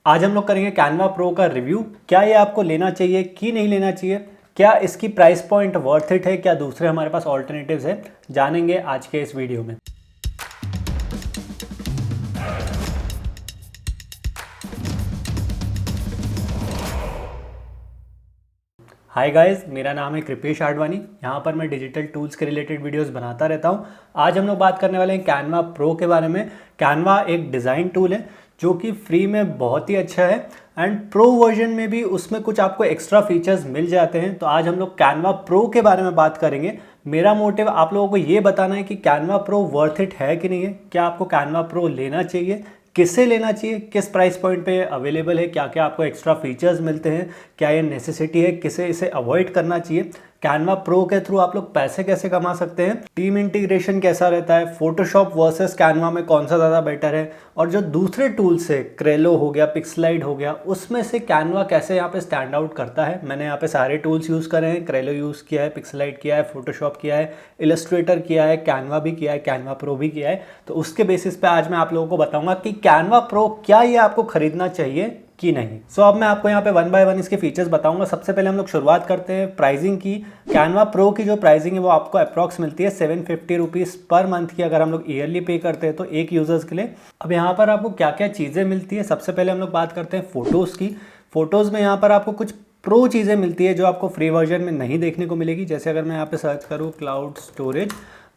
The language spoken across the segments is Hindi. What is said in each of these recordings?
आज हम लोग करेंगे कैनवा प्रो का रिव्यू। क्या ये आपको लेना चाहिए कि नहीं लेना चाहिए, क्या इसकी प्राइस पॉइंट वर्थ इट है, क्या दूसरे हमारे पास ऑल्टरनेटिव्स है, जानेंगे आज के इस वीडियो में। हाय गाइस, मेरा नाम है कृपेश आडवाणी। यहाँ पर मैं डिजिटल टूल्स के रिलेटेड वीडियोस बनाता रहता हूँ। आज हम लोग बात करने वाले हैं कैनवा प्रो के बारे में। कैनवा एक डिज़ाइन टूल है जो कि फ्री में बहुत ही अच्छा है एंड प्रो वर्जन में भी उसमें कुछ आपको एक्स्ट्रा फीचर्स मिल जाते हैं। तो आज हम लोग कैनवा प्रो के बारे में बात करेंगे। मेरा मोटिव आप लोगों को ये बताना है कि कैनवा प्रो वर्थ इट है कि नहीं है, क्या आपको कैनवा प्रो लेना चाहिए, किससे लेना चाहिए, किस प्राइस पॉइंट पे अवेलेबल है, क्या क्या आपको एक्स्ट्रा फीचर्स मिलते हैं, क्या ये नेसेसिटी है, किसे इसे अवॉइड करना चाहिए, कैनवा प्रो के थ्रू आप लोग पैसे कैसे कमा सकते हैं, टीम इंटीग्रेशन कैसा रहता है, फोटोशॉप वर्सेस कैनवा में कौन सा ज़्यादा बेटर है, और जो दूसरे टूल्स है क्रेलो हो गया, पिक्सलाइट हो गया, उसमें से कैनवा कैसे यहाँ पे स्टैंड आउट करता है। मैंने यहाँ पे सारे टूल्स यूज़ करे हैं, क्रेलो यूज़ किया है, पिक्सलाइट किया है, फोटोशॉप किया है, इलस्ट्रेटर किया है, कैनवा भी किया है, कैनवा प्रो भी किया है। तो उसके बेसिस पे आज मैं आप लोगों को बताऊंगा कि कैनवा प्रो क्या ये आपको खरीदना चाहिए कि नहीं। सो अब मैं आपको यहाँ पे वन बाय वन इसके फीचर्स बताऊंगा। सबसे पहले हम लोग शुरुआत करते हैं प्राइसिंग की। कैनवा प्रो की जो प्राइसिंग है वो आपको अप्रॉक्स मिलती है 750 रुपीज़ पर मंथ की, अगर हम लोग ईयरली पे करते हैं तो एक यूज़र्स के लिए। अब यहाँ पर आपको क्या क्या चीज़ें मिलती है, सबसे पहले हम लोग बात करते हैं फ़ोटोज़ की। फ़ोटोज़ में यहाँ पर आपको कुछ प्रो चीज़ें मिलती है जो आपको फ्री वर्जन में नहीं देखने को मिलेगी। जैसे अगर मैं यहाँ पे सर्च करूँ क्लाउड स्टोरेज,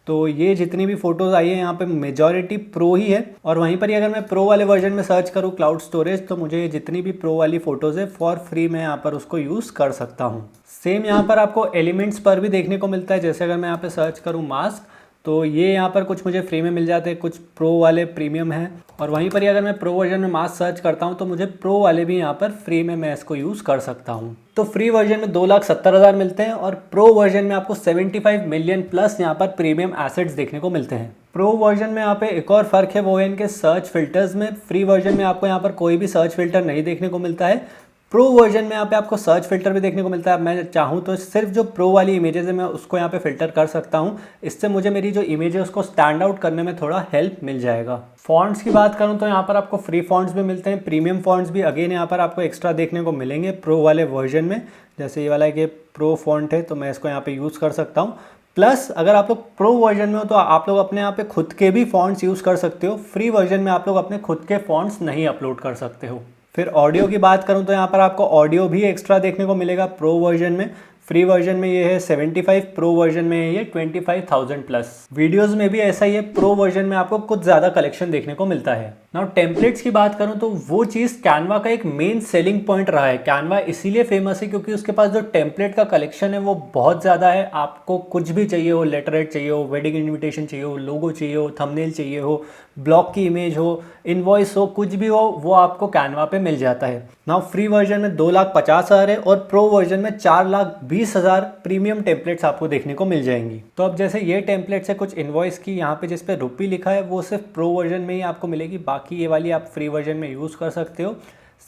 तो ये जितनी भी फ़ोटोज़ आई है यहाँ पे मेजॉरिटी प्रो ही है। और वहीं पर ही अगर मैं प्रो वाले वर्जन में सर्च करूँ क्लाउड स्टोरेज, तो मुझे जितनी भी प्रो वाली फ़ोटोज़ है फॉर फ्री मैं यहाँ पर उसको यूज़ कर सकता हूँ। सेम यहाँ पर आपको एलिमेंट्स पर भी देखने को मिलता है। जैसे अगर मैं यहाँ पे सर्च करूँ मास्क, तो ये यहाँ पर कुछ मुझे फ्री में मिल जाते हैं, कुछ प्रो वाले प्रीमियम हैं। और वहीं पर ही अगर मैं प्रो वर्जन में मास्क सर्च करता हूँ तो मुझे प्रो वाले भी यहाँ पर फ्री में मैं इसको यूज़ कर सकता हूँ। तो फ्री वर्जन में 2,70,000 मिलते हैं और प्रो वर्जन में आपको 75 मिलियन प्लस यहाँ पर प्रीमियम एसेट्स देखने को मिलते हैं। प्रो वर्जन में यहाँ पे एक और फ़र्क है, वो है इनके सर्च फिल्टर्स में। फ्री वर्जन में आपको यहाँ पर कोई भी सर्च फिल्टर नहीं देखने को मिलता है। प्रो वर्जन में यहाँ पे आपको सर्च फिल्टर भी देखने को मिलता है। मैं चाहूँ तो सिर्फ जो प्रो वाली इमेजेस है मैं उसको यहाँ पे फिल्टर कर सकता हूँ। इससे मुझे मेरी जो इमेज है उसको स्टैंड आउट करने में थोड़ा हेल्प मिल जाएगा। फॉन्ट्स की बात करूँ तो यहाँ पर आपको फ्री फॉन्ट्स भी मिलते हैं, प्रीमियम फॉन्ट्स भी अगेन यहाँ पर आपको एक्स्ट्रा देखने को मिलेंगे प्रो वाले वर्जन में। जैसे ये वाला कि प्रो फॉन्ट है तो मैं इसको यहाँ पे यूज़ कर सकता हूँ। प्लस अगर आप लोग प्रो वर्जन में हो तो आप लोग अपने यहाँ पे खुद के भी फॉन्ट्स यूज़ कर सकते हो। फ्री वर्जन में आप लोग अपने खुद के फॉन्ट्स नहीं अपलोड कर सकते हो। फिर ऑडियो की बात करूं तो यहाँ पर आपको ऑडियो भी एक्स्ट्रा देखने को मिलेगा प्रो वर्जन में। फ्री वर्जन में ये है 75, प्रो वर्जन में ये 25,000 प्लस। वीडियोस में भी ऐसा ही है, प्रो वर्जन में आपको कुछ ज़्यादा कलेक्शन देखने को मिलता है। नाउ टेम्पलेट्स की बात करूं तो वो चीज़ कैनवा का एक मेन सेलिंग पॉइंट रहा है। कैनवा इसीलिए फेमस है क्योंकि उसके पास जो टेम्पलेट का कलेक्शन है वो बहुत ज़्यादा है। आपको कुछ भी चाहिए हो, लेटरहेड चाहिए हो, वेडिंग इन्विटेशन चाहिए हो, लोगो चाहिए हो, थंबनेल चाहिए हो, ब्लॉग की इमेज हो, इनवॉइस हो, कुछ भी हो, वो आपको कैनवा पे मिल जाता है। नाउ फ्री वर्जन में 2,50,000 है और प्रो वर्जन में 4,20,000 प्रीमियम टेम्पलेट्स आपको देखने को मिल जाएंगी। तो अब जैसे ये टेम्पलेट्स है कुछ इनवॉइस की, यहाँ पे जिस पे रुपी लिखा है वो सिर्फ प्रो वर्जन में ही आपको मिलेगी, बाकी ये वाली आप फ्री वर्जन में यूज़ कर सकते हो।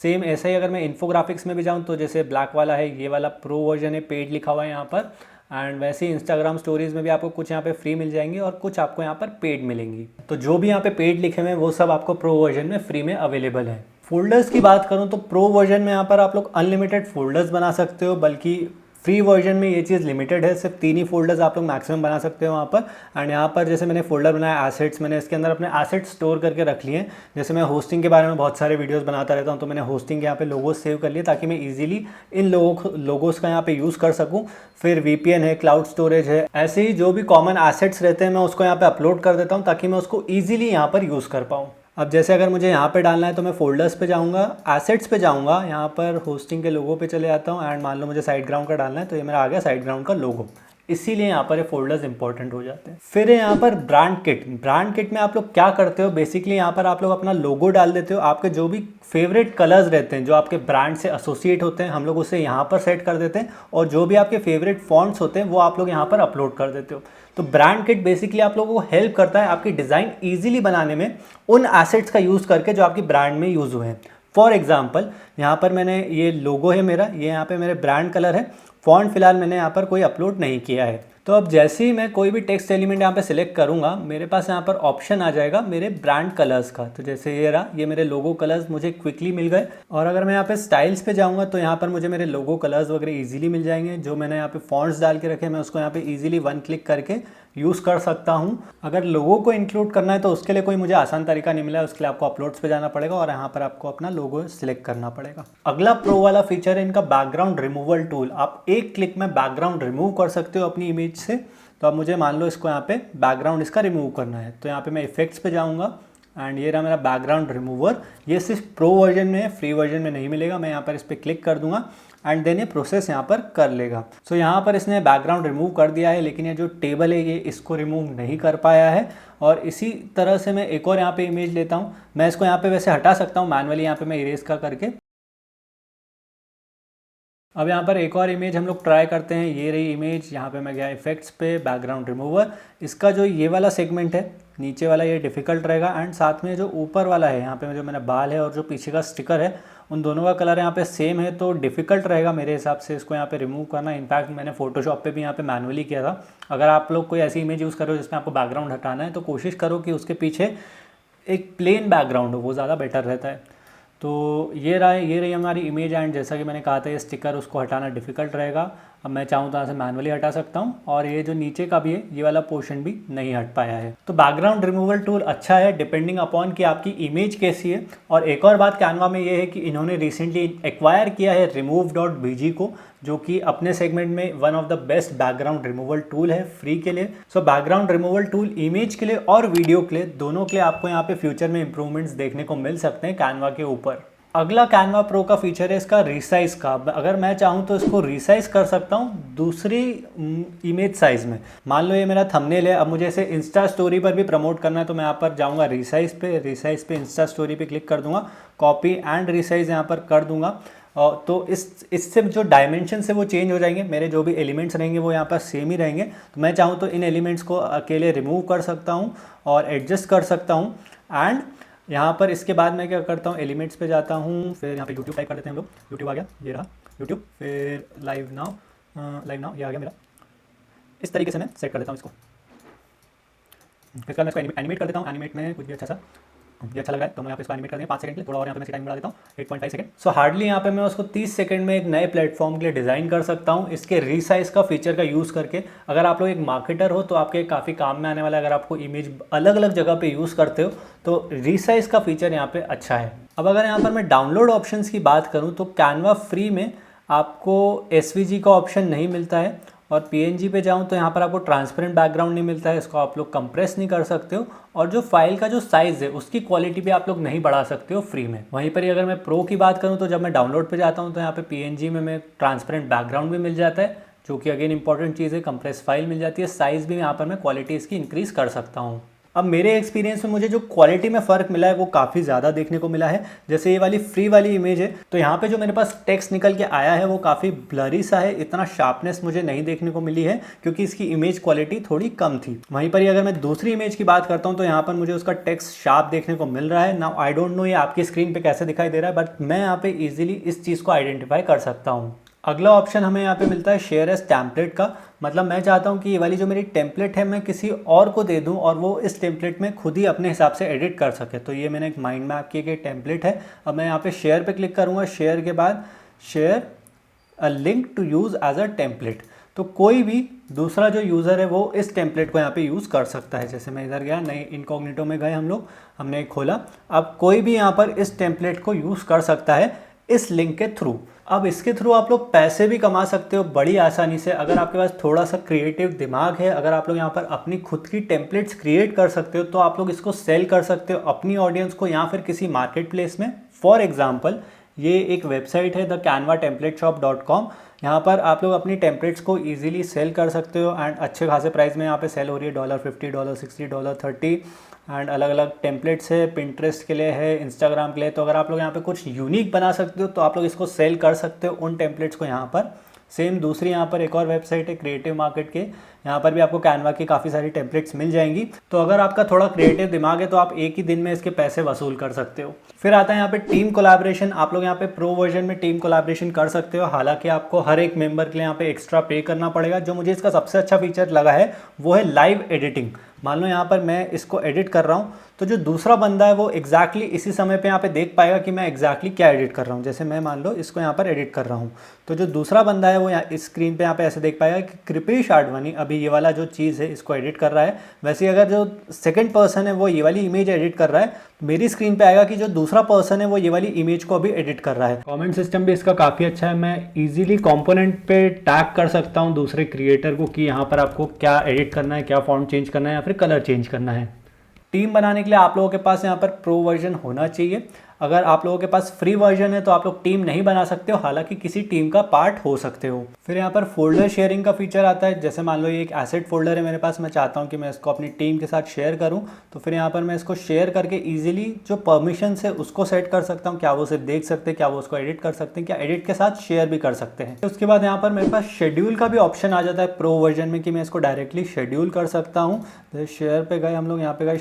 सेम ऐसे ही अगर मैं इन्फोग्राफिक्स में भी जाऊँ तो जैसे ब्लैक वाला है, ये वाला प्रो वर्जन है, पेड लिखा हुआ है यहाँ पर। एंड वैसे ही इंस्टाग्राम स्टोरीज में भी आपको कुछ यहाँ पे फ्री मिल जाएंगी और कुछ आपको यहाँ पर पेड मिलेंगी। तो जो भी यहाँ पे पेड लिखे हुए हैं वो सब आपको प्रो वर्जन में फ्री में अवेलेबल है। फोल्डर्स की बात करूँ तो प्रो वर्जन में यहाँ पर आप लोग अनलिमिटेड फोल्डर्स बना सकते हो, बल्कि फ्री वर्जन में ये चीज़ लिमिटेड है, सिर्फ 3 ही फोल्डर्स आप लोग मैक्सिमम बना सकते हो वहाँ पर। एंड यहाँ पर जैसे मैंने फोल्डर बनाया एसेट्स, मैंने इसके अंदर अपने एसेट्स स्टोर करके रख लिए हैं। जैसे मैं होस्टिंग के बारे में बहुत सारे वीडियोस बनाता रहता हूँ तो मैंने होस्टिंग के यहाँ पे लोगोस सेव कर लिए ताकि मैं इजीली इन लोगोस का यहाँ पे यूज़ कर सकूँ। फिर VPN है, क्लाउड स्टोरेज है, ऐसे ही जो भी कॉमन एसेट्स रहते हैं मैं उसको यहाँ पे अपलोड कर देता हूँ ताकि मैं उसको ईजिली यहाँ पर यूज़ कर पाऊँ। अब जैसे अगर मुझे यहाँ पे डालना है तो मैं फोल्डर्स पे जाऊँगा, एसेट्स पे जाऊँगा, यहाँ पर होस्टिंग के लोगो पे चले जाता हूँ एंड मान लो मुझे साइड ग्राउंड का डालना है तो ये मेरा आ गया साइड ग्राउंड का लोगो। इसीलिए यहाँ पर ये फोल्डर्स इंपॉर्टेंट हो जाते हैं। फिर यहाँ पर ब्रांड किट। ब्रांड किट में आप लोग क्या करते हो, बेसिकली यहाँ पर आप लोग अपना लोगो डाल देते हो, आपके जो भी फेवरेट कलर्स रहते हैं जो आपके ब्रांड से एसोसिएट होते हैं हम लोग उसे यहाँ पर सेट कर देते हैं, और जो भी आपके फेवरेट फॉन्ट्स होते हैं वो आप लोग यहाँ पर अपलोड कर देते हो। तो ब्रांड किट बेसिकली आप लोगों को हेल्प करता है आपकी डिज़ाइन ईजिली बनाने में उन एसेट्स का यूज़ करके जो आपकी ब्रांड में यूज़ हुए हैं। फॉर एग्जाम्पल यहाँ पर मैंने ये लोगो है मेरा, ये यहाँ पे मेरे ब्रांड कलर है, फॉन्ट फिलहाल मैंने यहाँ पर कोई अपलोड नहीं किया है। तो अब जैसे ही मैं कोई भी टेक्स्ट एलिमेंट यहाँ पे सिलेक्ट करूँगा, मेरे पास यहाँ पर ऑप्शन आ जाएगा मेरे ब्रांड कलर्स का। तो जैसे ये रहा, ये मेरे लोगो कलर्स मुझे क्विकली मिल गए। और अगर मैं यहाँ पे स्टाइल्स पे जाऊँगा तो यहाँ पर मुझे मेरे लोगो कलर्स वगैरह इजीली मिल जाएंगे। जो मैंने यहाँ पे फॉन्ट्स डाल के रखे, मैं उसको यहाँ पे इजीली वन क्लिक करके यूज़ कर सकता हूँ। अगर लोगो को इंक्लूड करना है तो उसके लिए कोई मुझे आसान तरीका नहीं मिला है, उसके लिए आपको अपलोड्स पे जाना पड़ेगा और यहाँ पर आपको अपना लोगो सिलेक्ट करना पड़ेगा। अगला प्रो वाला फीचर है इनका बैकग्राउंड रिमूवल टूल। आप एक क्लिक में बैकग्राउंड रिमूव कर सकते हो अपनी इमेज से। तो अब मुझे मान लो इसको यहाँ पे बैकग्राउंड इसका रिमूव करना है, तो यहाँ पे मैं इफेक्ट्स पे जाऊँगा एंड ये रहा मेरा बैकग्राउंड रिमूवर। ये सिर्फ प्रो वर्जन में है, फ्री वर्जन में नहीं मिलेगा। मैं यहाँ पर इस पर क्लिक कर दूंगा एंड देन ये प्रोसेस यहाँ पर कर लेगा। सो यहाँ पर इसने बैकग्राउंड रिमूव कर दिया है, लेकिन ये जो टेबल है ये इसको रिमूव नहीं कर पाया है। और इसी तरह से मैं एक और यहाँ पे इमेज लेता हूँ। मैं इसको यहाँ पे वैसे हटा सकता हूँ मैनुअली, यहाँ पे मैं इरेज का करके। अब यहाँ पर एक और इमेज हम लोग ट्राई करते हैं। ये रही इमेज, यहाँ पे मैं गया इफेक्ट्स पे, बैकग्राउंड रिमूवर। इसका जो ये वाला सेगमेंट है नीचे वाला, ये डिफ़िकल्ट रहेगा एंड साथ में जो ऊपर वाला है यहाँ पे जो मैंने बाल है और जो पीछे का स्टिकर है, उन दोनों का कलर यहाँ पे सेम है, तो डिफ़िकल्ट रहेगा मेरे हिसाब से इसको यहाँ पे रिमूव करना। इनफैक्ट मैंने फोटोशॉप पे भी यहाँ पे मैनुअली किया था। अगर आप लोग कोई ऐसी इमेज यूज़ कर रहे हो जिसमें आपको बैकग्राउंड हटाना है तो कोशिश करो कि उसके पीछे एक प्लेन बैकग्राउंड हो, वो ज़्यादा बेटर रहता है। तो ये रही हमारी इमेज एंड जैसा कि मैंने कहा था ये स्टिकर, उसको हटाना डिफ़िकल्ट रहेगा। अब मैं चाहूँ तो यहाँ से मैनुअली हटा सकता हूँ और ये जो नीचे का भी है ये वाला पोर्शन भी नहीं हट पाया है। तो बैकग्राउंड रिमूवल टूल अच्छा है डिपेंडिंग अपॉन कि आपकी इमेज कैसी है। और एक और बात कैनवा में ये है कि इन्होंने रिसेंटली एक्वायर किया है remove.bg को, जो कि अपने सेगमेंट में one of the best background removal tool है फ्री के लिए। So background removal tool image के लिए और वीडियो के लिए, दोनों के लिए आपको यहाँ पे फ्यूचर में इंप्रूवमेंट्स देखने को मिल सकते हैं कैनवा के ऊपर। अगला कैनवा प्रो का फीचर है इसका रिसाइज का। अगर मैं चाहूँ तो इसको रिसाइज कर सकता हूँ दूसरी इमेज साइज में। मान लो ये मेरा थंबनेल है, अब मुझे इसे इंस्टा स्टोरी पर भी प्रमोट करना है तो मैं यहाँ पर जाऊँगा रिसाइज पे इंस्टा स्टोरी पे क्लिक कर दूंगा, कॉपी एंड रिसाइज यहाँ पर कर दूंगा। तो इससे जो डायमेंशन है वो चेंज हो जाएंगे, मेरे जो भी एलिमेंट्स रहेंगे वो यहाँ पर सेम ही रहेंगे। तो मैं चाहूँ तो इन एलिमेंट्स को अकेले रिमूव कर सकता हूँ और एडजस्ट कर सकता हूँ। एंड यहाँ पर इसके बाद मैं क्या करता हूँ, एलिमेंट्स पे जाता हूँ, फिर यहाँ पे यूट्यूब टाइप कर देते हैं हम लोग। यूट्यूब आ गया, ये रहा यूट्यूब, फिर लाइव नाउ ये आ गया मेरा। इस तरीके से मैं सेट कर देता हूँ इसको। इसका मैं इसको एनिमेट कर देता हूँ। एनिमेट में कुछ भी अच्छा सा, ये अच्छा लग रहा है तो मैं यहाँ पे इसको एनिमेट कर देंगे 5 सेकंड के लिए। थोड़ा और यहाँ पे मैं टाइम बढ़ा देता हूँ 8.5 सेकंड। सो हार्डली यहाँ पे मैं उसको 30 सेकंड में एक नए प्लेटफॉर्म के लिए डिज़ाइन कर सकता हूँ इसके रीसाइज का फीचर का यूज़ करके। अगर आप लोग एक मार्केटर हो तो आपके काफ़ी काम में आने वाला है। अगर आपको इमेज अलग अलग जगह पे यूज़ करते हो तो रीसाइज का फीचर यहाँ पे अच्छा है। अब अगर यहाँ पर मैं डाउनलोड ऑप्शंस की बात करूँ तो कैनवा फ्री में आपको SVG का ऑप्शन नहीं मिलता है और PNG पे जाऊँ तो यहाँ पर आपको ट्रांसपेरेंट बैकग्राउंड नहीं मिलता है, इसको आप लोग कंप्रेस नहीं कर सकते हो। और जो फाइल का जो साइज़ है उसकी क्वालिटी भी आप लोग नहीं बढ़ा सकते हो फ्री में। वहीं पर ही अगर मैं प्रो की बात करूँ तो जब मैं डाउनलोड पे जाता हूँ तो यहाँ पे PNG में मैं ट्रांसपेरेंट बैकग्राउंड भी मिल जाता है, जो कि अगेन इंपॉर्टेंट चीज़ है। कंप्रेस फाइल मिल जाती है, साइज़ भी यहाँ पर मैं क्वालिटी इसकी इंक्रीज़ कर सकता हूँ। अब मेरे एक्सपीरियंस में मुझे जो क्वालिटी में फ़र्क मिला है वो काफ़ी ज़्यादा देखने को मिला है। जैसे ये वाली फ्री वाली इमेज है तो यहाँ पे जो मेरे पास टेक्स्ट निकल के आया है वो काफ़ी ब्लरी सा है, इतना शार्पनेस मुझे नहीं देखने को मिली है क्योंकि इसकी इमेज क्वालिटी थोड़ी कम थी। वहीं पर ही अगर मैं दूसरी इमेज की बात करता हूँ तो यहाँ पर मुझे उसका टेक्स्ट शार्प देखने को मिल रहा है। नाउ आई डोंट नो ये आपकी स्क्रीन पर कैसे दिखाई दे रहा है, बट मैं यहाँ पर ईजिली इस चीज़ को आइडेंटिफाई कर सकता हूँ। अगला ऑप्शन हमें यहाँ पे मिलता है शेयर एज टेम्पलेट का। मतलब मैं चाहता हूँ कि ये वाली जो मेरी टेम्पलेट है मैं किसी और को दे दूँ और वो इस टेम्पलेट में खुद ही अपने हिसाब से एडिट कर सके। तो ये मैंने एक माइंड मैप की गई टेम्पलेट है। अब मैं यहाँ पे शेयर पे क्लिक करूँगा, शेयर के बाद share a link to use as a template. तो कोई भी दूसरा जो यूज़र है वो इस टेम्पलेट को यहाँ पे यूज़ कर सकता है। जैसे मैं इधर गया, नए इनकॉग्निटो में गए हम लोग, हमने खोला। अब कोई भी यहाँ पर इस टेम्पलेट को यूज़ कर सकता है इस लिंक के थ्रू। अब इसके थ्रू आप लोग पैसे भी कमा सकते हो बड़ी आसानी से अगर आपके पास थोड़ा सा क्रिएटिव दिमाग है। अगर आप लोग यहाँ पर अपनी खुद की टेम्पलेट्स क्रिएट कर सकते हो तो आप लोग इसको सेल कर सकते हो अपनी ऑडियंस को या फिर किसी मार्केट प्लेस में। फॉर एग्जाम्पल ये एक वेबसाइट है thecanvatemplateshop.com। यहाँ पर आप लोग अपनी टेम्पलेट्स को इजीली सेल कर सकते हो एंड अच्छे खासे प्राइस में यहाँ पे सेल हो रही है। $50, $60, $30 एंड अलग अलग टेम्पलेट्स है, पिंटरेस्ट के लिए है, इंस्टाग्राम के लिए। तो अगर आप लोग यहाँ पे कुछ यूनिक बना सकते हो तो आप लोग इसको सेल कर सकते हो उन टेम्पलेट्स को यहाँ पर सेम दूसरी यहाँ पर एक और वेबसाइट है क्रिएटिव मार्केट के, यहाँ पर भी आपको कैनवा की काफ़ी सारी टेम्पलेट्स मिल जाएंगी। तो अगर आपका थोड़ा क्रिएटिव दिमाग है तो आप एक ही दिन में इसके पैसे वसूल कर सकते हो। फिर आता है यहाँ पे टीम कोलैबोरेशन। आप लोग यहाँ पे प्रो वर्जन में टीम कोलैबोरेशन कर सकते हो, हालांकि आपको हर एक मेंबर के लिए यहाँ पे एक्स्ट्रा पे करना पड़ेगा। जो मुझे इसका सबसे अच्छा फीचर लगा है वो है लाइव एडिटिंग। मान लो यहाँ पर मैं इसको एडिट कर रहा हूँ तो जो दूसरा बंदा है वो एग्जैक्टली इसी समय पे यहाँ पे देख पाएगा कि मैं एग्जैक्टली क्या एडिट कर रहा हूँ। जैसे मैं मान लो इसको यहाँ पर एडिट कर रहा हूँ तो जो दूसरा बंदा है वो यहाँ इस स्क्रीन पे यहाँ पे ऐसे देख पाएगा कि कृपेश आडवाणी अभी ये वाला जो चीज़ है इसको एडिट कर रहा है। वैसे ही अगर जो सेकंड पर्सन है वो ये वाली इमेज एडिट कर रहा है तो मेरी स्क्रीन पे आएगा कि जो दूसरा पर्सन है वो ये वाली इमेज को अभी एडिट कर रहा है। कमेंट सिस्टम भी इसका काफ़ी अच्छा है, मैं इजीली कंपोनेंट पे टैग कर सकता हूँ दूसरे क्रिएटर को कि यहाँ पर आपको क्या एडिट करना है, क्या फॉन्ट चेंज करना है या फिर कलर चेंज करना है। टीम बनाने के लिए आप लोगों के पास यहाँ पर प्रो वर्जन होना चाहिए। अगर आप लोगों के पास फ्री वर्जन है तो आप लोग टीम नहीं बना सकते हो, हालांकि किसी टीम का पार्ट हो सकते हो। फिर यहाँ पर फोल्डर शेयरिंग का फीचर आता है। जैसे मान लो ये एक एसेट फोल्डर है मेरे पास, मैं चाहता हूँ कि मैं इसको अपनी टीम के साथ शेयर करूँ, तो फिर यहाँ पर मैं इसको शेयर करके ईजिली जो परमिशंस है उसको सेट कर सकता हूँ। क्या वो सिर्फ देख सकते हैं, क्या वो उसको एडिट कर सकते हैं, क्या एडिट के साथ शेयर भी कर सकते हैं। उसके बाद यहाँ पर मेरे पास शेड्यूल का भी ऑप्शन आ जाता है प्रो वर्जन में कि मैं इसको डायरेक्टली शेड्यूल कर सकता हूँ। जैसे शेयर पे गए हम लोग, यहाँ पे गए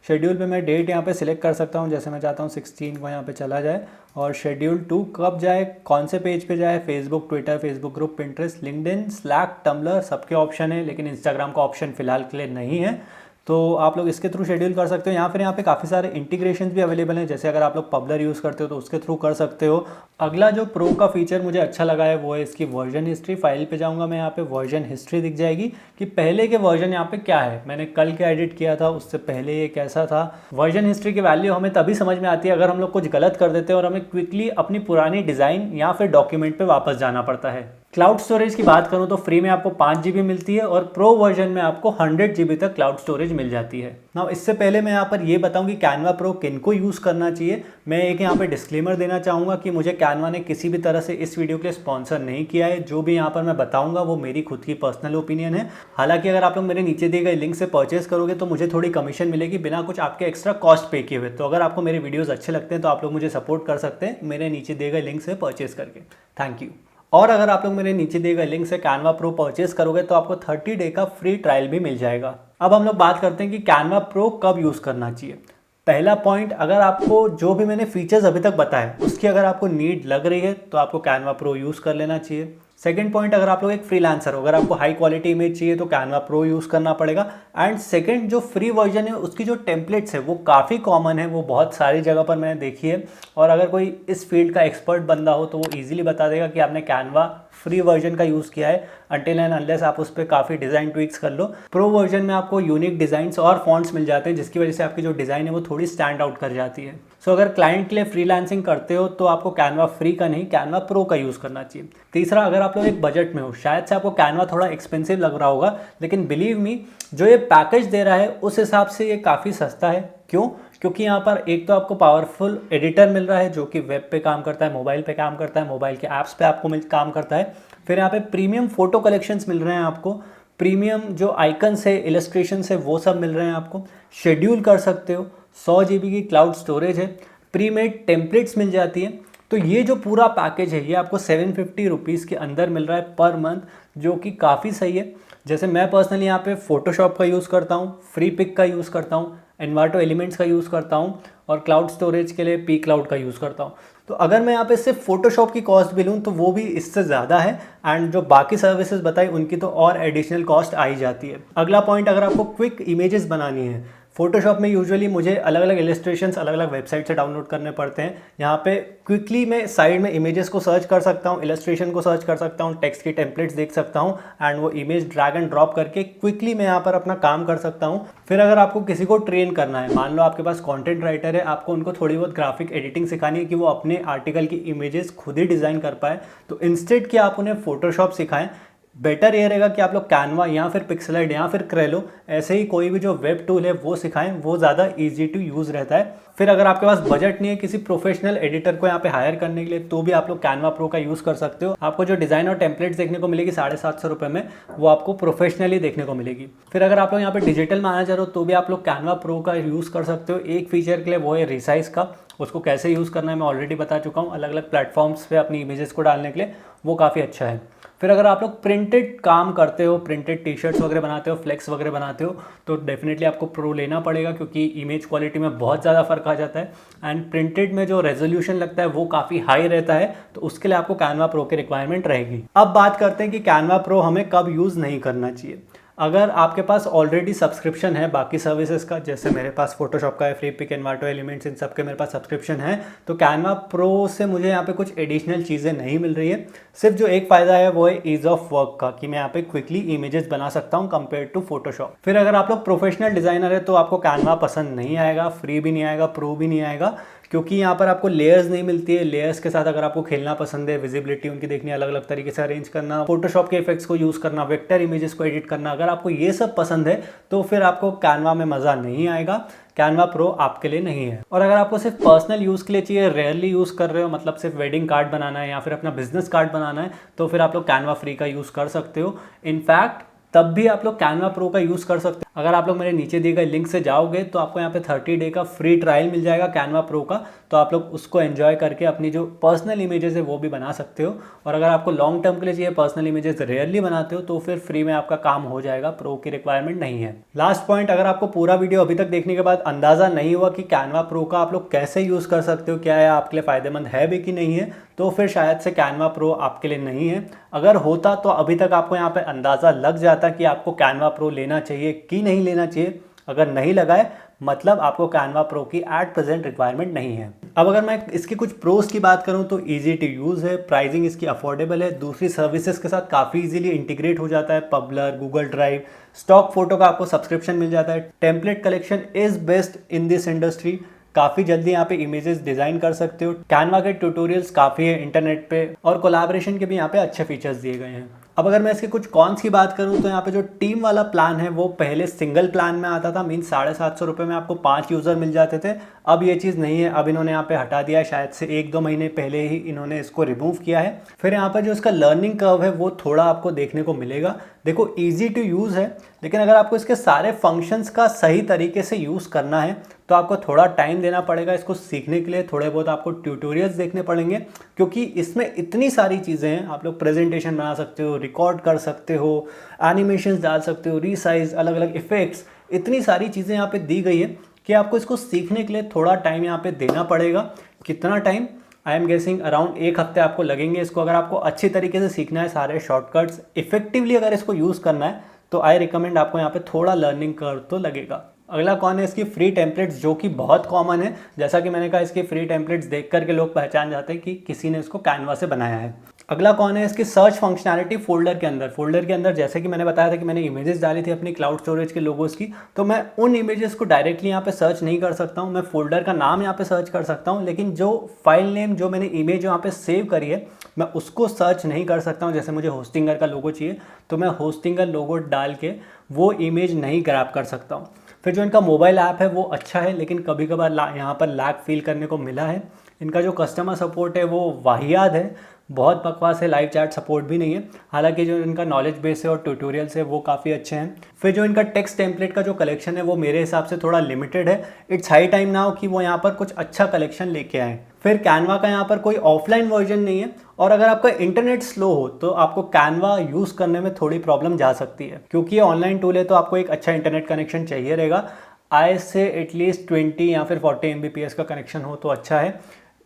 शेड्यूल पे मैं डेट यहाँ पे सिलेक्ट कर सकता हूँ। जैसे मैं चाहता हूँ 16 को यहाँ पे चला जाए और शेड्यूल 2 कब जाए, कौन से पेज पे जाए, Facebook, Twitter, Facebook group, Pinterest, LinkedIn, Slack, Tumblr सबके ऑप्शन है, लेकिन इंस्टाग्राम का ऑप्शन फिलहाल के लिए नहीं है। तो आप लोग इसके थ्रू शेड्यूल कर सकते हो। यहाँ पे काफ़ी सारे इंटीग्रेशन भी अवेलेबल हैं। जैसे अगर आप लोग पब्लर यूज़ करते हो तो उसके थ्रू कर सकते हो। अगला जो प्रो का फीचर मुझे अच्छा लगा है वो है इसकी वर्जन हिस्ट्री। फाइल पे जाऊँगा मैं, यहाँ पे वर्जन हिस्ट्री दिख जाएगी कि पहले के वर्जन यहाँ पे क्या है, मैंने कल क्या एडिट किया था, उससे पहले ये कैसा था। वर्जन हिस्ट्री की वैल्यू हमें तभी समझ में आती है अगर हम लोग कुछ गलत कर देते हैं और हमें क्विकली अपनी पुरानी डिज़ाइन या फिर डॉक्यूमेंट पे वापस जाना पड़ता है। क्लाउड स्टोरेज की बात करूं तो फ्री में आपको 5 GB मिलती है और प्रो वर्जन में आपको 100 GB तक क्लाउड स्टोरेज मिल जाती है। नाउ इससे पहले मैं यहाँ पर ये बताऊं कि कैनवा प्रो किनको यूज़ करना चाहिए, मैं एक यहाँ पे डिस्क्लेमर देना चाहूँगा कि मुझे कैनवा ने किसी भी तरह से इस वीडियो के लिए स्पॉन्सर नहीं किया है। जो भी यहाँ पर मैं बताऊँगा वो मेरी खुद की पर्सनल ओपिनियन है। हालांकि अगर आप लोग मेरे नीचे दिए गए लिंक से परचेस करोगे तो मुझे थोड़ी कमीशन मिलेगी बिना कुछ आपके एक्स्ट्रा कॉस्ट पे किए हुए। तो अगर आपको मेरे वीडियोज़ अच्छे लगते हैं तो आप लोग मुझे सपोर्ट कर सकते हैं मेरे नीचे दिए गए लिंक से परचेस करके। Thank you. और अगर आप लोग मेरे नीचे दिए गए लिंक से कैनवा प्रो परचेस करोगे तो आपको 30 डे का फ्री ट्रायल भी मिल जाएगा। अब हम लोग बात करते हैं कि कैनवा प्रो कब यूज़ करना चाहिए। पहला पॉइंट, अगर आपको जो भी मैंने फीचर्स अभी तक बताए उसकी अगर आपको नीड लग रही है तो आपको कैनवा प्रो यूज़ कर लेना चाहिए। सेकंड पॉइंट, अगर आप लोग एक फ्रीलांसर हो, अगर आपको हाई क्वालिटी इमेज चाहिए तो कैनवा प्रो यूज़ करना पड़ेगा। एंड सेकंड, जो फ्री वर्जन है उसकी जो टेम्पलेट्स है वो काफ़ी कॉमन है, वो बहुत सारी जगह पर मैंने देखी है। और अगर कोई इस फील्ड का एक्सपर्ट बंदा हो तो वो ईजिली बता देगा कि आपने कैनवा फ्री वर्जन का यूज़ किया है, अनटिल एंड अनलेस आप उस पर काफ़ी डिज़ाइन ट्विक्स कर लो। प्रो वर्जन में आपको यूनिक डिज़ाइंस और फॉन्ट्स मिल जाते हैं जिसकी वजह से आपकी जो डिज़ाइन है वो थोड़ी स्टैंड आउट कर जाती है। सो अगर क्लाइंट के लिए फ्रीलांसिंग करते हो तो आपको कैनवा फ्री का नहीं, कैनवा प्रो का यूज़ करना चाहिए। तीसरा, अगर आप लोग एक बजट में हो, शायद से आपको कैनवा थोड़ा एक्सपेंसिव लग रहा होगा, लेकिन बिलीव मी जो ये पैकेज दे रहा है उस हिसाब से ये काफ़ी सस्ता है। क्यों? क्योंकि यहाँ पर एक तो आपको पावरफुल एडिटर मिल रहा है जो कि वेब पे काम करता है, मोबाइल पे काम करता है, मोबाइल के ऐप्स पे आपको काम करता है। फिर यहाँ पे प्रीमियम फोटो कलेक्शंस मिल रहे हैं आपको, प्रीमियम जो आइकन्स है, इलस्ट्रेशन है, वो सब मिल रहे हैं आपको। शेड्यूल कर सकते हो, 100 GB की क्लाउड स्टोरेज है, प्री मेड टेम्पलेट्स मिल जाती है। तो ये जो पूरा पैकेज है ये आपको 750 रुपीज़ के अंदर मिल रहा है पर मंथ, जो कि काफ़ी सही है। जैसे मैं पर्सनली यहाँ पे फोटोशॉप का यूज़ करता हूँ, फ्री पिक का यूज़ करता हूँ, एनवाटो एलिमेंट्स का यूज़ करता हूँ और क्लाउड स्टोरेज के लिए पी क्लाउड का यूज़ करता हूँ। तो अगर मैं यहाँ पे सिर्फ फोटोशॉप की कॉस्ट भी लूँ तो वो भी इससे ज़्यादा है। एंड जो बाकी सर्विसेज बताई उनकी तो और एडिशनल कॉस्ट आई जाती है। अगला पॉइंट, अगर आपको क्विक इमेजेस बनानी है, फोटोशॉप में यूजुअली मुझे अलग अलग इलस्ट्रेशंस अलग अलग वेबसाइट से डाउनलोड करने पड़ते हैं। यहाँ पे क्विकली मैं साइड में इमेजेस को सर्च कर सकता हूँ, इलस्ट्रेशन को सर्च कर सकता हूँ, टेक्स्ट की टेम्पलेट्स देख सकता हूँ एंड वो इमेज ड्रैग एंड ड्रॉप करके क्विकली मैं यहाँ पर अपना काम कर सकता हूँ। फिर अगर आपको किसी को ट्रेन करना है, मान लो आपके पास कंटेंट राइटर है, आपको उनको थोड़ी बहुत ग्राफिक एडिटिंग सिखानी है कि वो अपने आर्टिकल की इमेजेस खुद ही डिज़ाइन कर पाए, तो इंस्टेड कि आप उन्हें फोटोशॉप सिखाएं, बेटर ये रहेगा कि आप लोग कैनवा या फिर पिक्सेलाइट या फिर क्रेलो ऐसे ही कोई भी जो वेब टूल है वो सिखाएं, वो ज़्यादा इजी टू यूज़ रहता है। फिर अगर आपके पास बजट नहीं है किसी प्रोफेशनल एडिटर को यहाँ पे हायर करने के लिए तो भी आप लोग कैनवा प्रो का यूज़ कर सकते हो। आपको जो डिज़ाइन और टेम्पलेट्स देखने को मिलेगी 750 रुपये में, वो आपको प्रोफेशनली देखने को मिलेगी। फिर अगर आप लोग यहाँ पे डिजिटल मैनेजर हो तो भी आप लोग कैनवा प्रो का यूज़ कर सकते हो। एक फीचर के लिए वो है रिसाइज का, उसको कैसे यूज़ करना है मैं ऑलरेडी बता चुका हूँ। अलग अलग प्लेटफॉर्म्स पे अपनी इमेजेस को डालने के लिए वो काफ़ी अच्छा है। फिर अगर आप लोग प्रिंटेड काम करते हो, प्रिंटेड टी शर्ट्स वगैरह बनाते हो, फ्लेक्स वगैरह बनाते हो, तो डेफिनेटली आपको प्रो लेना पड़ेगा, क्योंकि इमेज क्वालिटी में बहुत ज़्यादा फ़र्क आ जाता है। एंड प्रिंटेड में जो रेजोल्यूशन लगता है वो काफ़ी हाई रहता है, तो उसके लिए आपको कैनवा प्रो की रिक्वायरमेंट रहेगी। अब बात करते हैं कि कैनवा प्रो हमें कब यूज़ नहीं करना चाहिए। अगर आपके पास ऑलरेडी सब्सक्रिप्शन है बाकी सर्विसेज का, जैसे मेरे पास फोटोशॉप का है, फ्री पिक, एनवाटो, एलिमेंट्स, इन सब के मेरे पास सब्सक्रिप्शन है, तो कैनवा प्रो से मुझे यहाँ पे कुछ एडिशनल चीज़ें नहीं मिल रही है। सिर्फ जो एक फ़ायदा है वो है ईज़ ऑफ वर्क का, कि मैं यहाँ पे क्विकली इमेजेस बना सकता हूँ कंपेयर टू फोटोशॉप। फिर अगर आप लोग प्रोफेशनल डिज़ाइनर है तो आपको कैनवा पसंद नहीं आएगा, फ्री भी नहीं आएगा, प्रो भी नहीं आएगा, क्योंकि यहाँ पर आपको लेयर्स नहीं मिलती है। लेयर्स के साथ अगर आपको खेलना पसंद है, विजिबिलिटी उनकी देखनी, अलग अलग तरीके से अरेंज करना, फोटोशॉप के इफेक्ट्स को यूज़ करना, वेक्टर इमेजेस को एडिट करना, अगर आपको ये सब पसंद है तो फिर आपको कैनवा में मज़ा नहीं आएगा। कैनवा प्रो आपके लिए नहीं है। और अगर आपको सिर्फ पर्सनल यूज़ के लिए चाहिए, रेयरली यूज़ कर रहे हो, मतलब सिर्फ वेडिंग कार्ड बनाना है या फिर अपना बिजनेस कार्ड बनाना है, तो फिर आप लोग कैनवा फ्री का यूज़ कर सकते हो। इनफैक्ट तब भी आप लोग कैनवा प्रो का यूज़ कर सकते हो। अगर आप लोग मेरे नीचे दिए गए लिंक से जाओगे तो आपको यहाँ पे 30 डे का फ्री ट्रायल मिल जाएगा कैनवा प्रो का, तो आप लोग उसको एंजॉय करके अपनी जो पर्सनल इमेजेस है वो भी बना सकते हो। और अगर आपको लॉन्ग टर्म के लिए चाहिए, पर्सनल इमेजेस रेयरली बनाते हो, तो फिर फ्री में आपका काम हो जाएगा, प्रो की रिक्वायरमेंट नहीं है। लास्ट पॉइंट, अगर आपको पूरा वीडियो अभी तक देखने के बाद अंदाज़ा नहीं हुआ कि कैनवा प्रो का आप लोग कैसे यूज़ कर सकते हो, क्या है आपके लिए फ़ायदेमंद है भी कि नहीं है, तो फिर शायद से कैनवा प्रो आपके लिए नहीं है। अगर होता तो अभी तक आपको यहाँ पे अंदाज़ा लग जाता कि आपको कैनवा प्रो लेना चाहिए कि नहीं लेना चाहिए। अगर नहीं लगा है मतलब आपको कैनवा प्रो की एट प्रेजेंट रिक्वायरमेंट नहीं है। अब अगर मैं इसकी कुछ प्रोस की बात करूं तो इजी टू यूज़ है, प्राइसिंग इसकी अफोर्डेबल है, दूसरी सर्विसेज के साथ काफ़ी इजीली इंटीग्रेट हो जाता है, पबलर, गूगल ड्राइव, स्टॉक फोटो का आपको सब्सक्रिप्शन मिल जाता है, template collection is best in this industry, काफ़ी जल्दी यहाँ पे इमेजेस डिज़ाइन कर सकते हो, कैनवा के ट्यूटोरियल्स काफ़ी है इंटरनेट पे, और कोलैबोरेशन के भी यहाँ पे अच्छे फीचर्स दिए गए हैं। अब अगर मैं इसके कुछ कॉन्स की बात करूँ तो यहाँ पे जो टीम वाला प्लान है वो पहले सिंगल प्लान में आता था, मीन 750 रुपये में आपको 5 यूज़र मिल जाते थे। अब ये चीज़ नहीं है, अब इन्होंने यहाँ पे हटा दिया है, शायद से 1-2 महीने पहले ही इन्होंने इसको रिमूव किया है। फिर यहाँ पर जो इसका लर्निंग कर्व है वो थोड़ा आपको देखने को मिलेगा। देखो ईजी टू यूज़ है, लेकिन अगर आपको इसके सारे फंक्शंस का सही तरीके से यूज़ करना है तो आपको थोड़ा टाइम देना पड़ेगा इसको सीखने के लिए, थोड़े बहुत आपको ट्यूटोरियल्स देखने पड़ेंगे, क्योंकि इसमें इतनी सारी चीज़ें हैं। आप लोग प्रेजेंटेशन बना सकते हो, रिकॉर्ड कर सकते हो, एनिमेशंस डाल सकते हो, रीसाइज, अलग अलग इफेक्ट्स, इतनी सारी चीज़ें यहाँ पे दी गई है कि आपको इसको सीखने के लिए थोड़ा टाइम यहाँ पे देना पड़ेगा। कितना time? I am guessing around 1 हफ्ते आपको लगेंगे इसको। अगर आपको अच्छी तरीके से सीखना है, सारे शॉर्टकट्स इफेक्टिवली अगर इसको यूज़ करना है, तो आई रिकमेंड आपको यहाँ पे थोड़ा लर्निंग कर्व तो लगेगा। अगला कौन है, इसकी फ्री टेम्पलेट्स, जो कि बहुत कॉमन है। जैसा कि मैंने कहा, इसकी फ्री टेम्पलेट्स देख करके लोग पहचान जाते हैं कि किसी ने इसको कैनवा से बनाया है। अगला कौन है, इसकी सर्च फंक्शनैलिटी फोल्डर के अंदर। फोल्डर के अंदर जैसे कि मैंने बताया था कि मैंने इमेजेस डाली थी अपनी क्लाउड स्टोरेज के लोगोस की, तो मैं उन इमेजेस को डायरेक्टली यहाँ पे सर्च नहीं कर सकता हूँ। मैं फोल्डर का नाम यहाँ पे सर्च कर सकता हूँ, लेकिन जो फाइल नेम, जो मैंने इमेज यहाँ पे सेव करी है, मैं उसको सर्च नहीं कर सकता हूँ। जैसे मुझे होस्टिंगर का लोगो चाहिए तो मैं होस्टिंगर लोगो डाल के वो इमेज नहीं ग्रैब कर सकता हूँ। फिर जो इनका मोबाइल ऐप है वो अच्छा है, लेकिन कभी कभार यहाँ पर लैग फील करने को मिला है। इनका जो कस्टमर सपोर्ट है वो वाहियात है, बहुत बकवास है, लाइव चैट सपोर्ट भी नहीं है। हालांकि जो इनका नॉलेज बेस है और ट्यूटोरियल्स है वो काफ़ी अच्छे हैं। फिर जो इनका टेक्स्ट टेम्पलेट का जो कलेक्शन है वो मेरे हिसाब से थोड़ा लिमिटेड है। इट्स हाई टाइम नाउ कि वो यहाँ पर कुछ अच्छा कलेक्शन लेके आए। फिर कैनवा का यहाँ पर कोई ऑफलाइन वर्जन नहीं है, और अगर आपका इंटरनेट स्लो हो तो आपको कैनवा यूज़ करने में थोड़ी प्रॉब्लम जा सकती है, क्योंकि ये ऑनलाइन टूल है तो आपको एक अच्छा इंटरनेट कनेक्शन चाहिए रहेगा। आई से एटलीस्ट 20 या फिर 40 Mbps का कनेक्शन हो तो अच्छा है,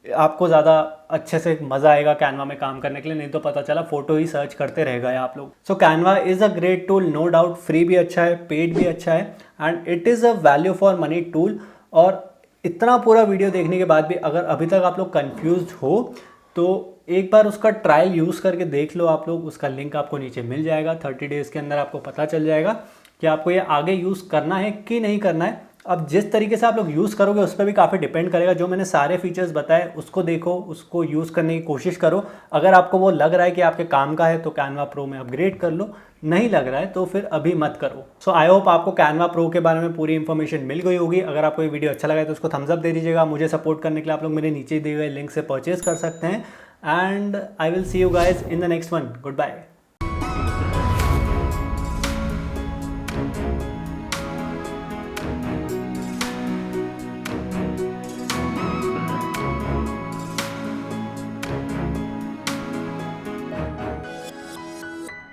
आपको ज़्यादा अच्छे से मज़ा आएगा कैनवा में काम करने के लिए। नहीं तो पता चला फ़ोटो ही सर्च करते रह गए आप लोग। So Canva is a great tool, no doubt. Free भी अच्छा है, पेड भी अच्छा है, and it is a value for money tool. और इतना पूरा वीडियो देखने के बाद भी अगर अभी तक आप लोग कन्फ्यूज हो तो एक बार उसका ट्रायल यूज़ करके देख लो आप लोग। उसका लिंक आपको नीचे मिल जाएगा। 30 डेज़ के अंदर आपको पता चल जाएगा कि आपको ये आगे यूज़ करना है कि नहीं करना है। अब जिस तरीके से आप लोग यूज़ करोगे उस पर भी काफ़ी डिपेंड करेगा। जो मैंने सारे फीचर्स बताए उसको देखो, उसको यूज़ करने की कोशिश करो। अगर आपको वो लग रहा है कि आपके काम का है तो कैनवा प्रो में अपग्रेड कर लो, नहीं लग रहा है तो फिर अभी मत करो। सो आई होप आपको कैनवा प्रो के बारे में पूरी इन्फॉर्मेशन मिल गई होगी। अगर आपको ये वीडियो अच्छा लगा है तो उसको थम्स अप दे दीजिएगा। मुझे सपोर्ट करने के लिए आप लोग मेरे नीचे दिए हुए लिंक से परचेज कर सकते हैं। And I will see you guys in the next one. Good bye.